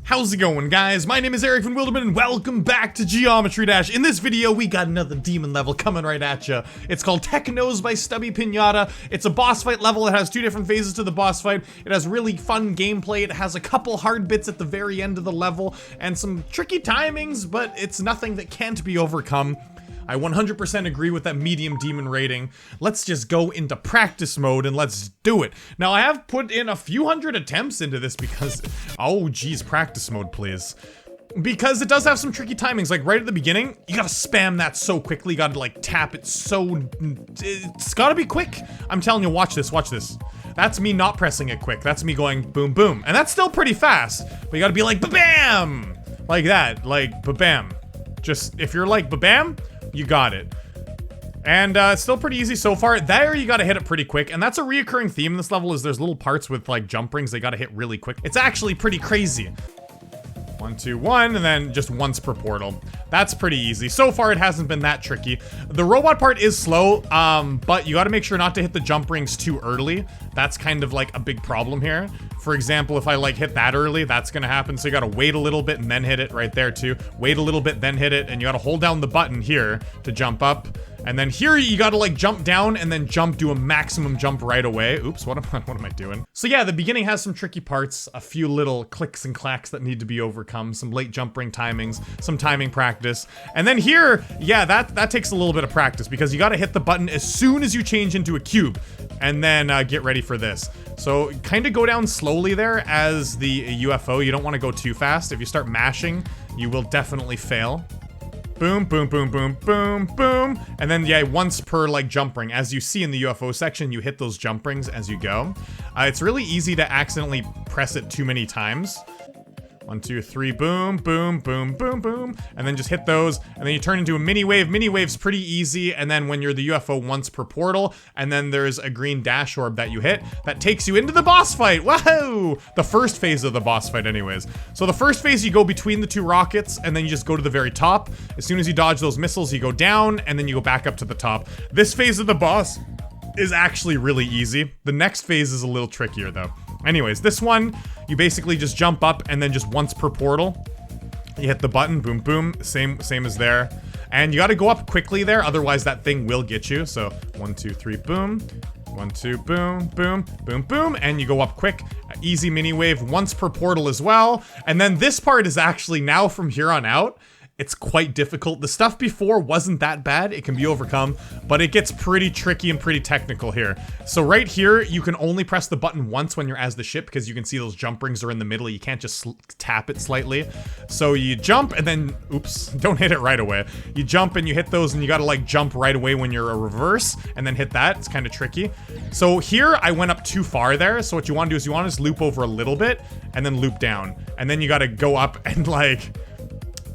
How's it going, guys? My name is Eric van Wilderman and welcome back to Geometry Dash. In this video, we got another demon level coming right at you. It's called TECHNOS by StubbyPinata. It's a boss fight level. It has two different phases to the boss fight. It has really fun gameplay. It has a couple hard bits at the very end of the level and some tricky timings, but it's nothing that can't be overcome. I 100% agree with that medium demon rating. Let's just go into practice mode and let's do it. Now, I have put in a few hundred attempts into this because, oh geez, practice mode, please. Because it does have some tricky timings, like right at the beginning, you gotta spam that so quickly, you gotta like tap it so, it's gotta be quick. I'm telling you, watch this, watch this. That's me not pressing it quick, that's me going boom boom. And that's still pretty fast, but you gotta be like ba-bam! Like that, like ba-bam. Just, if you're like ba-bam, you got it. And it's still pretty easy so far. There you gotta hit it pretty quick, and that's a reoccurring theme in this level is there's little parts with like jump rings they gotta hit really quick. It's actually pretty crazy. 1, 2, 1, and then just once per portal. That's pretty easy. So far it hasn't been that tricky. The robot part is slow, but you gotta make sure not to hit the jump rings too early. That's kind of like a big problem here. For example, if I like hit that early, that's gonna happen. So you gotta wait a little bit and then hit it right there too. Wait a little bit, then hit it, and you gotta hold down the button here to jump up. And then here you gotta like jump down and then do a maximum jump right away. Oops, what am I doing? So yeah, the beginning has some tricky parts, a few little clicks and clacks that need to be overcome, some late jump ring timings, some timing practice. And then here, yeah, that takes a little bit of practice because you gotta hit the button as soon as you change into a cube and then get ready for this. So kind of go down slowly there as the UFO. You don't want to go too fast. If you start mashing, you will definitely fail. Boom, boom, boom, boom, boom, boom. And then, yeah, once per, like, jump ring. As you see in the UFO section, you hit those jump rings as you go. It's really easy to accidentally press it too many times. 1, 2, 3, boom, boom, boom, boom, boom. And then just hit those, and then you turn into a mini wave. Mini wave's pretty easy, and then when you're the UFO once per portal, and then there's a green dash orb that you hit, that takes you into the boss fight. Whoa! The first phase of the boss fight anyways. So the first phase, you go between the two rockets, and then you just go to the very top. As soon as you dodge those missiles, you go down, and then you go back up to the top. This phase of the boss is actually really easy. The next phase is a little trickier though. Anyways, this one, you basically just jump up and then just once per portal, you hit the button, boom, boom, same as there. And you gotta go up quickly there, otherwise that thing will get you. So 1, 2, 3, boom, 1, 2, boom, boom, boom, boom, and you go up quick. Easy mini wave, once per portal as well. And then this part is actually now from here on out, it's quite difficult. The stuff before wasn't that bad. It can be overcome, but it gets pretty tricky and pretty technical here. So right here, you can only press the button once when you're as the ship because you can see those jump rings are in the middle. You can't just tap it slightly. So you jump and then, oops, don't hit it right away. You jump and you hit those and you gotta like jump right away when you're a reverse and then hit that. It's kind of tricky. So here, I went up too far there. So what you wanna do is you wanna just loop over a little bit and then loop down. And then you gotta go up and like,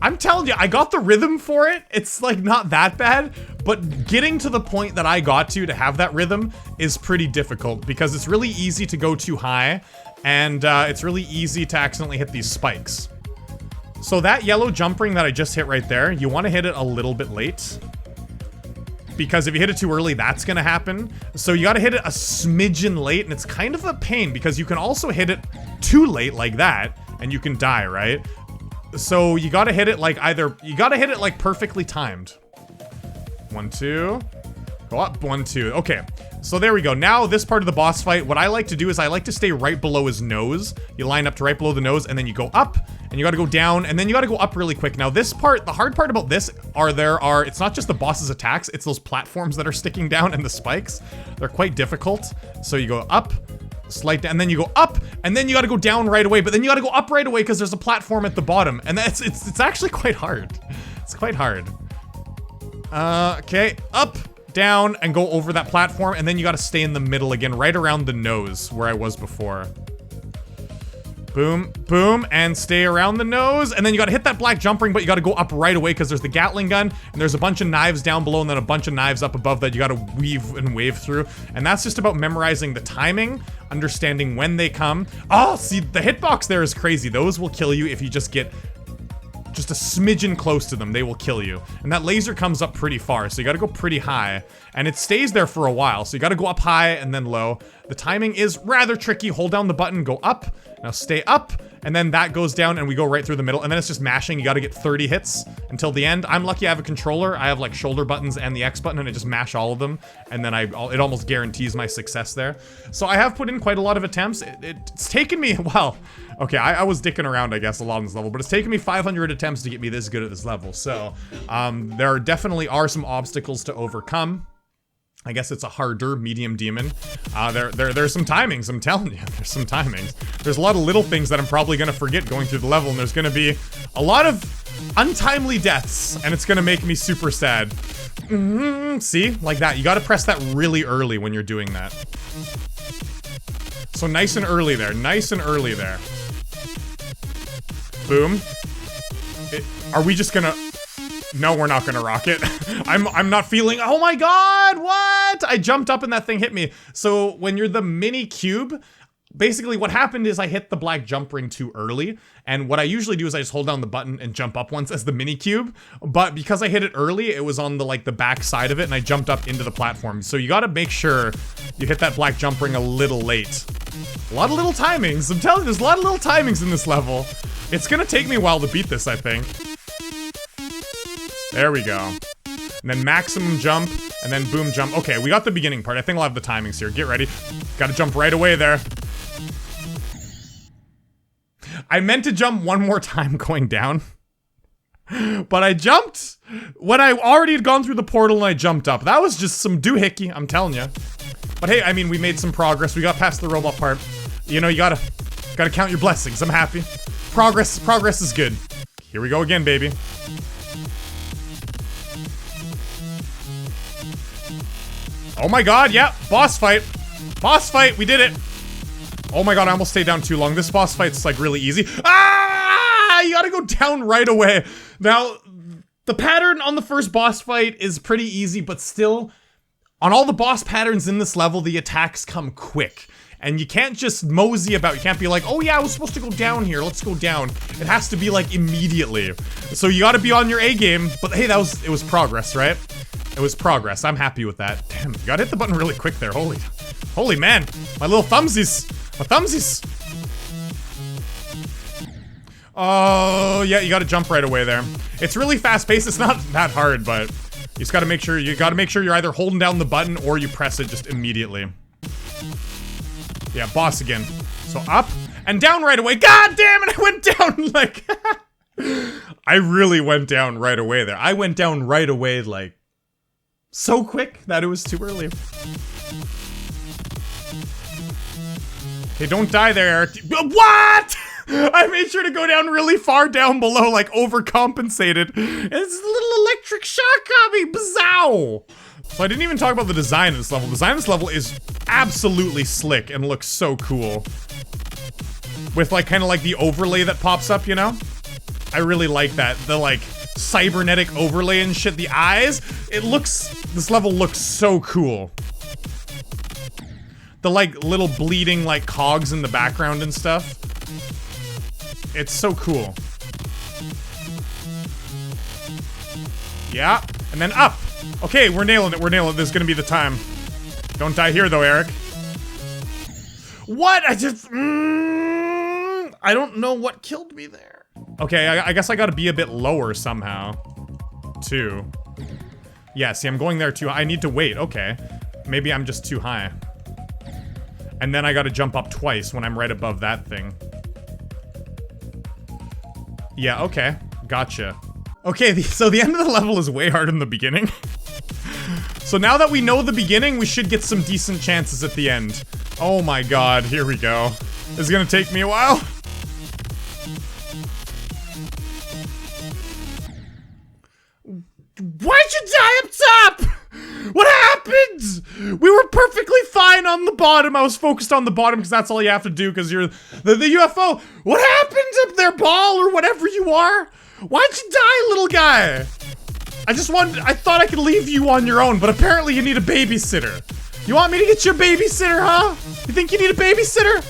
I'm telling you, I got the rhythm for it. It's like not that bad, but getting to the point that I got to have that rhythm is pretty difficult because it's really easy to go too high and it's really easy to accidentally hit these spikes. So that yellow jump ring that I just hit right there, you want to hit it a little bit late because if you hit it too early, that's gonna happen. So you gotta hit it a smidgen late and it's kind of a pain because you can also hit it too late like that and you can die, right? So you gotta hit it like you gotta hit it like perfectly timed. 1, 2, go up, 1, 2. Okay, so there we go. Now this part of the boss fight, what I like to do is I like to stay right below his nose. You line up to right below the nose and then you go up and you gotta go down and then you gotta go up really quick. Now this part, the hard part about this it's not just the boss's attacks, it's those platforms that are sticking down and the spikes. They're quite difficult. So you go up, slight, and then you go up, and then you gotta go down right away, but then you gotta go up right away because there's a platform at the bottom, and it's actually quite hard. It's quite hard. Okay, up, down, and go over that platform, and then you gotta stay in the middle again, right around the nose where I was before. Boom, boom, and stay around the nose, and then you gotta hit that black jump ring, but you gotta go up right away because there's the Gatling gun, and there's a bunch of knives down below, and then a bunch of knives up above that you gotta weave and wave through, and that's just about memorizing the timing, understanding when they come. Oh, see, the hitbox there is crazy. Those will kill you if you just get just a smidgen close to them, they will kill you. And that laser comes up pretty far, so you gotta go pretty high. And it stays there for a while, so you gotta go up high and then low. The timing is rather tricky. Hold down the button, go up. Now stay up, and then that goes down and we go right through the middle, and then it's just mashing. You gotta get 30 hits until the end. I'm lucky I have a controller. I have like shoulder buttons and the X button, and I just mash all of them, and then it almost guarantees my success there. So I have put in quite a lot of attempts. It's taken me, well, okay, I was dicking around, I guess, a lot on this level, but it's taken me 500 attempts to get me this good at this level. So there definitely are some obstacles to overcome. I guess it's a harder medium demon. There's some timings, I'm telling you. There's some timings. There's a lot of little things that I'm probably gonna forget going through the level, and there's gonna be a lot of untimely deaths, and it's gonna make me super sad. See? Like that. You gotta press that really early when you're doing that. So nice and early there. Nice and early there. Boom. Are we just gonna... No, we're not gonna rock it. I'm not feeling, oh my god, what? I jumped up and that thing hit me. So when you're the mini cube, basically what happened is I hit the black jump ring too early, and what I usually do is I just hold down the button and jump up once as the mini cube, but because I hit it early, it was on the like the back side of it, and I jumped up into the platform. So you gotta make sure you hit that black jump ring a little late. A lot of little timings. I'm telling you, there's a lot of little timings in this level. It's gonna take me a while to beat this, I think. There we go. And then maximum jump, and then boom jump. Okay, we got the beginning part. I think I'll have the timings here. Get ready. Gotta jump right away there. I meant to jump one more time going down. But I jumped when I already had gone through the portal and I jumped up. That was just some doohickey, I'm telling you. But hey, I mean, we made some progress. We got past the robot part. You know, you gotta count your blessings. I'm happy. Progress is good. Here we go again, baby. Oh my god, yeah, boss fight. Boss fight, we did it. Oh my god, I almost stayed down too long. This boss fight's like really easy. Ah! You gotta go down right away. Now, the pattern on the first boss fight is pretty easy, but still, on all the boss patterns in this level, the attacks come quick. And you can't just mosey about. You can't be like, oh yeah, I was supposed to go down here. Let's go down. It has to be like immediately. So you gotta be on your A game. But hey, it was progress, right? It was progress. I'm happy with that. Damn, you gotta hit the button really quick there. Holy man. My little thumbsies. My thumbsies. Oh, yeah, you gotta jump right away there. It's really fast paced. It's not that hard, but you just gotta make sure you're either holding down the button or you press it just immediately. Yeah, boss again. So up and down right away. God damn it, I went down like... I really went down right away there. I went down right away like... so quick that it was too early. Okay, don't die there, Eric. What? I made sure to go down really far down below, like overcompensated. It's a little electric shock got me. Bzow! So I didn't even talk about the design of this level. The design of this level is absolutely slick and looks so cool. With like kind of like the overlay that pops up, you know? I really like that. The like cybernetic overlay and shit. The eyes, this level looks so cool. The like little bleeding like cogs in the background and stuff. It's so cool. Yeah, and then up. Okay, we're nailing it, This is gonna be the time. Don't die here though, Eric. What? I don't know what killed me there. Okay, I guess I gotta be a bit lower somehow. Too. Yeah, see, I'm going there too. I need to wait, okay. Maybe I'm just too high. And then I gotta jump up twice when I'm right above that thing. Yeah, okay. Gotcha. Okay, so the end of the level is way harder than the beginning. So now that we know the beginning, we should get some decent chances at the end. Oh my god, here we go. This is gonna take me a while. Why'd you die up top? What happened? We were perfectly fine on the bottom. I was focused on the bottom because that's all you have to do because you're the UFO. What happened up there, ball, or whatever you are? Why'd you die, little guy? I thought I could leave you on your own, but apparently you need a babysitter. You want me to get you a babysitter, huh? You think you need a babysitter?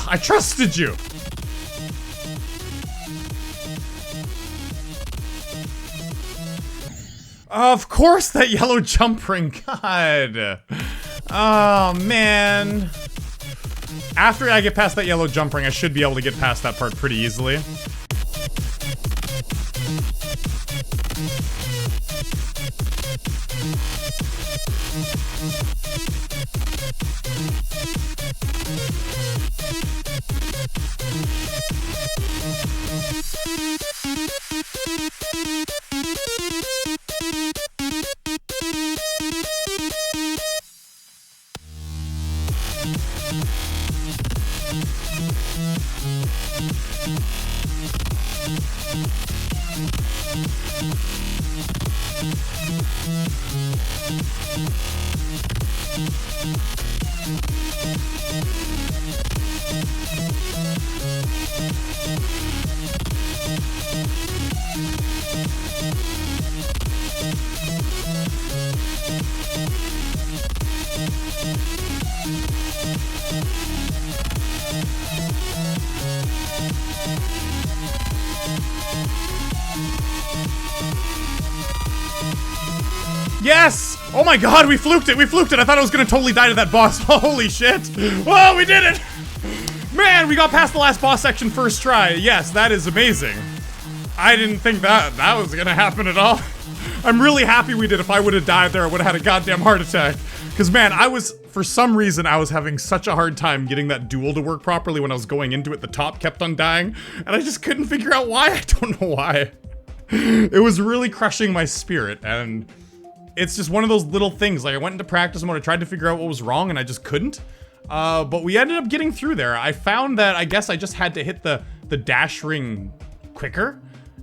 I trusted you. Of course, that yellow jump ring. God. Oh, man. After I get past that yellow jump ring, I should be able to get past that part pretty easily. Yes! Oh my god, we fluked it! We fluked it! I thought I was gonna totally die to that boss. Holy shit! Oh, we did it! Man, we got past the last boss section first try. Yes, that is amazing. I didn't think that was gonna happen at all. I'm really happy we did. If I would have died there, I would have had a goddamn heart attack. Because, man, for some reason, I was having such a hard time getting that duel to work properly when I was going into it. The top kept on dying, and I just couldn't figure out why. I don't know why. It was really crushing my spirit, and it's just one of those little things. Like, I went into practice mode, I tried to figure out what was wrong, and I just couldn't. But we ended up getting through there. I found that I guess I just had to hit the dash ring quicker,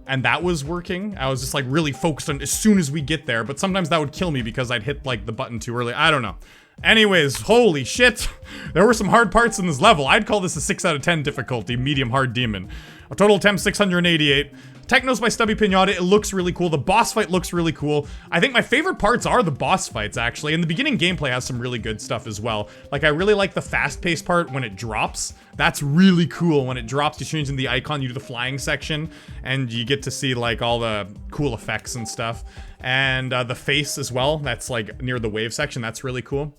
and that was working. I was just like really focused on as soon as we get there, but sometimes that would kill me because I'd hit like the button too early. I don't know. Anyways, holy shit. There were some hard parts in this level. I'd call this a 6 out of 10 difficulty, medium hard demon. A total attempt 688. Technos by StubbyPinata, it looks really cool. The boss fight looks really cool. I think my favorite parts are the boss fights, actually. And the beginning gameplay has some really good stuff as well. Like, I really like the fast-paced part when it drops. That's really cool. When it drops, you change in the icon, you do the flying section, and you get to see, like, all the cool effects and stuff. And the face as well, that's, like, near the wave section. That's really cool.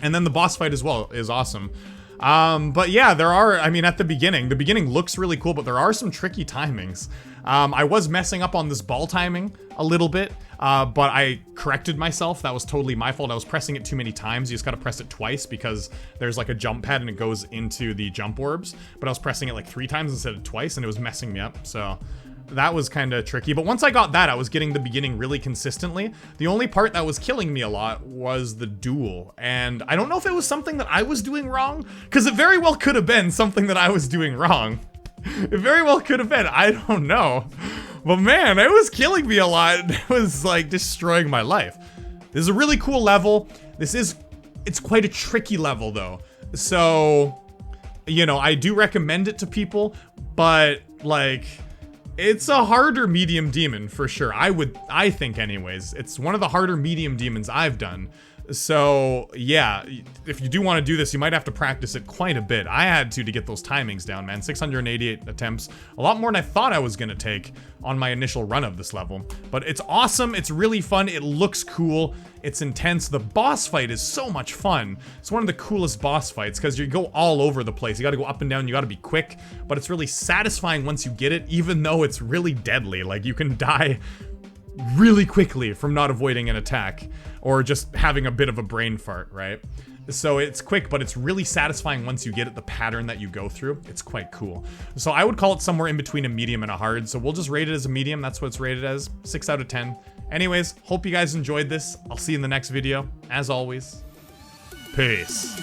And then the boss fight as well is awesome. But yeah, there are, I mean, at the beginning looks really cool, but there are some tricky timings. I was messing up on this ball timing a little bit, but I corrected myself. That was totally my fault. I was pressing it too many times. You just gotta press it twice because there's like a jump pad and it goes into the jump orbs, but I was pressing it like 3 times instead of twice and it was messing me up, so that was kind of tricky. But once I got that, I was getting the beginning really consistently. The only part that was killing me a lot was the duel. And I don't know if it was something that I was doing wrong, because it very well could have been something that I was doing wrong. It very well could have been. I don't know. But man, it was killing me a lot. It was like destroying my life. This is a really cool level. It's quite a tricky level though. So, you know, I do recommend it to people, but like, it's a harder medium demon for sure. I think anyways. It's one of the harder medium demons I've done. So yeah, if you do want to do this, you might have to practice it quite a bit. I had to get those timings down, man. 688 attempts, a lot more than I thought I was gonna take on my initial run of this level. But it's awesome, it's really fun, it looks cool, it's intense. The boss fight is so much fun. It's one of the coolest boss fights because you go all over the place. You gotta go up and down, you gotta be quick, but it's really satisfying once you get it, even though it's really deadly. Like, you can die really quickly from not avoiding an attack or just having a bit of a brain fart, right? So it's quick, but it's really satisfying once you get it, the pattern that you go through. It's quite cool. So I would call it somewhere in between a medium and a hard. So we'll just rate it as a medium. That's what it's rated as, 6 out of 10. Anyways, hope you guys enjoyed this. I'll see you in the next video. As always, peace.